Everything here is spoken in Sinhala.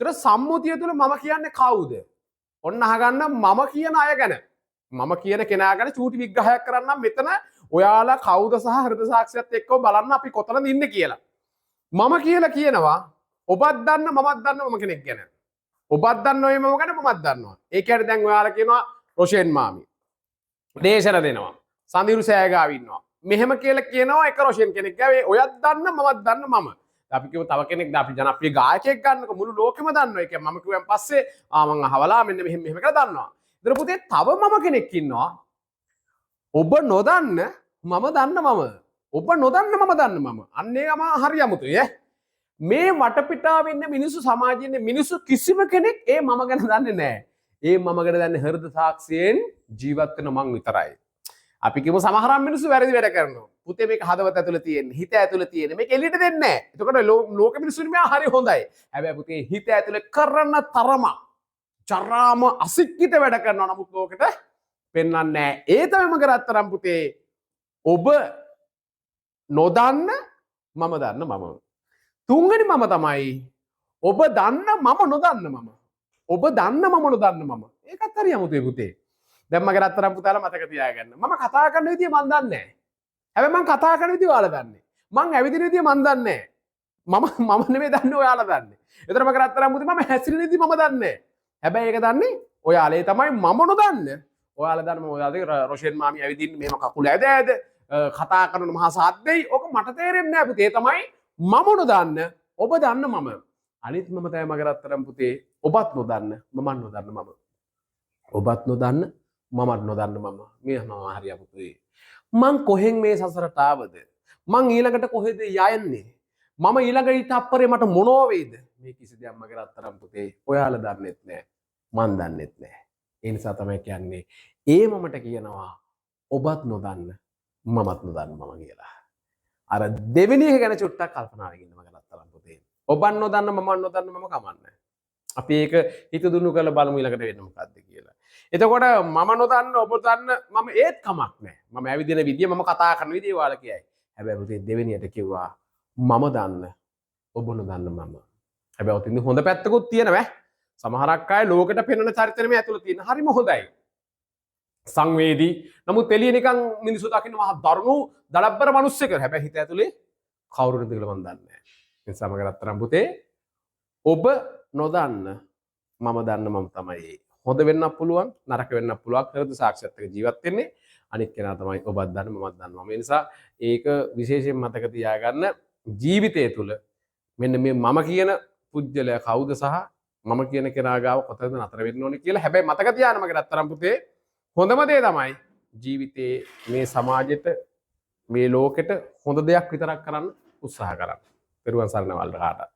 ඒතර සම්මුතිය තුළ මම කියන්නේ කවුද? ඔන්න අහගන්න මම කියන අය ගැන. මම කියන කෙනා ගැන චූටි විග්‍රහයක් කරන්නම් මෙතන ඔයාලා කවුද සහ හෘද සාක්ෂියත් එක්කව බලන්න අපි කොතනද ඉන්නේ කියලා. මම කියලා කියනවා ඔබත් දන්න මමත් දන්න මම කෙනෙක් ගැන. ඔබත් දන්නවා මම ගැන මමත් දන්නවා. ඒ කියන්නේ දැන් ඔයාලා කියනවා රොෂෙන් මාමි. දේශන දෙනවා. සඳිරු සෑගාව ඉන්නවා. මෙහෙම කියලා කියනවා එක රොෂෙන් කෙනෙක් ගැවේ ඔයත් දන්න මමත් දන්න මම. අපි කිව්ව තව කෙනෙක් අපි ජනප්‍රිය ගායකයෙක් ගන්නකො මුළු ලෝකෙම දන්නවා. ඒ කියන්නේ මම කිව්වන් පස්සේ මං අහවලා මෙන්න මෙහෙම කියලා දන්නවා. ඉතින් පුතේ තව මම කෙනෙක් ඉන්නවා. ඔබ නොදන්න මම දන්න මම. ඔබ නොදන්න මම දන්න මම. අන්න ඒකම හරි අමුතුයි ඈ. මේ වටපිටාවේ ඉන්න මිනිස්සු සමාජයේ ඉන්න මිනිස්සු කිසිම කෙනෙක් ඒ මම ගැන දන්නේ නැහැ. ඒ මම ගැන දන්නේ හෘද සාක්ෂියෙන් ජීවත් වෙන මං විතරයි. අපි කියමු සමහර මිනිස්සු වැරදි වැඩ කරනවා. පුතේ මේක හදවත ඇතුළේ තියෙන, හිත ඇතුළේ තියෙන. මේක එළියට දෙන්නේ නැහැ. එතකොට ලෝක මිනිස්සුනි මෙයා හරි හොඳයි. හැබැයි පුතේ හිත ඇතුළේ කරන තරම චරාම අසික්කිත වැඩ කරනවා. නමුත් ලෝකෙට පෙන්වන්නේ නැහැ. ඒ තමයි මම කරත්තරම් පුතේ ඔබ නොදන්න මම දන්න මම. තුන්වෙනි මම තමයි ඔබ දන්න මම නොදන්න මම. ඔබ දන්න මම නොදන්න මම. ඒකත් හරි අමුතුයි පුතේ. දැන් මගේ රත්තරන් පුතාලා මතක තියාගන්න. මම කතා කරන විදිය මන් දන්නේ නැහැ. හැබැයි මම කතා කරන විදිය ඔයාලා දන්නේ. මං ඇවිදින විදිය මන් දන්නේ නැහැ. මම නෙමෙයි දන්නේ ඔයාලා දන්නේ. ඒතර මගේ රත්තරන් පුතේ මම හැසිරෙන විදිය මම දන්නේ නැහැ. හැබැයි ඒක දන්නේ ඔයාලා. ඒ තමයි මම නොදන්නේ. ඔයාලා දන්න මම ඔයාලා රොෂෙන් මාමි ඇවිදින්න මෙහෙම කකුල ඇද ඇද කතා කරන මහා සාද්දෙයි ඔක මට තේරෙන්නේ නැහැ පුතේ. ඒ තමයි මම නොදන්න ඔබ දන්න මම. අනිත් මම තමයි මගේ රත්තරන් පුතේ ඔබත් නොදන්න මමත් නොදන්න මම. ඔබත් නොදන්න මමත් නොදන්න මම. මේ හනවා හරි අමුතුයි. මං කොහෙන් මේ සසරට ආවද? මං ඊළඟට කොහෙද යන්නේ? මම ඊළඟ ඊට අප්පරේ මට මොනෝ වේද? මේ කිසි දෙයක් මගේ රත්තරන් පුතේ ඔයාලා දන්නෙත් නැහැ. මං දන්නෙත් නැහැ. ඒ නිසා තමයි කියන්නේ ඒ මමට කියනවා ඔබත් නොදන්න මමත් නොදන්න මම කියලා. අර දෙවෙනි එක ගැන චුට්ටක් කල්පනා කරගෙන ඉන්න මගේ රත්තරන් පුතේ. ඔබත් නොදන්න මමත් නොදන්න මම කමන්නේ. අපි ඒක හිත දුන්නු කරලා බලමු ඊළඟට වෙන්නේ මොකද්ද කියලා. එතකොට මම නොදන්න ඔබ දන්න මම ඒත් කමක් නැහැ. මම ඇවිදින විදිය මම කතා කරන විදිය ඔයාලා කියයි. හැබැයි පුතේ දෙවෙනියට කිව්වා මම දන්න ඔබ නොදන්න මම. හැබැයි ඔතින් හොඳ පැත්තකුත් තියෙනවා. සමහරක් අය ලෝකෙට පෙනෙන චරිතෙම ඇතුළේ තියෙන හරිම හොඳයි. සංවේදී. නමුත් එළිය නිකන් මිනිස්සු දකින්න මහා දරුණු දලබ්බර මිනිස්සෙක්. හැබැයි හිත ඇතුලේ කවුරුද කියලා මම දන්නේ නැහැ. ඒ නිසා මගේ රත්තරන් පුතේ ඔබ නොදන්න මම දන්න මම තමයි. හොඳ වෙන්නත් පුළුවන් නරක වෙන්නත් පුළුවන්. හෘද සාක්ෂියත් එක්ක ජීවත් වෙන්නේ. අනිත් කෙනා තමයි ඔබත් දන්න මමත් දන්නවා. මේ නිසා ඒක විශේෂයෙන් මතක තියාගන්න ජීවිතය තුළ මෙන්න මේ මම කියන පුජ්‍යලයා කවුද සහ මම කියන කෙනා ගාව කොතනද නතර වෙන්න ඕනේ කියලා. හැබැයි මතක තියාගන්න මගේ රත්තරන් පුතේ හොඳම දේ තමයි ජීවිතේ මේ සමාජෙට මේ ලෝකෙට හොඳ දෙයක් විතරක් කරන්න උත්සාහ කරන්න. පෙරුවන් සරණ වලට කාටත්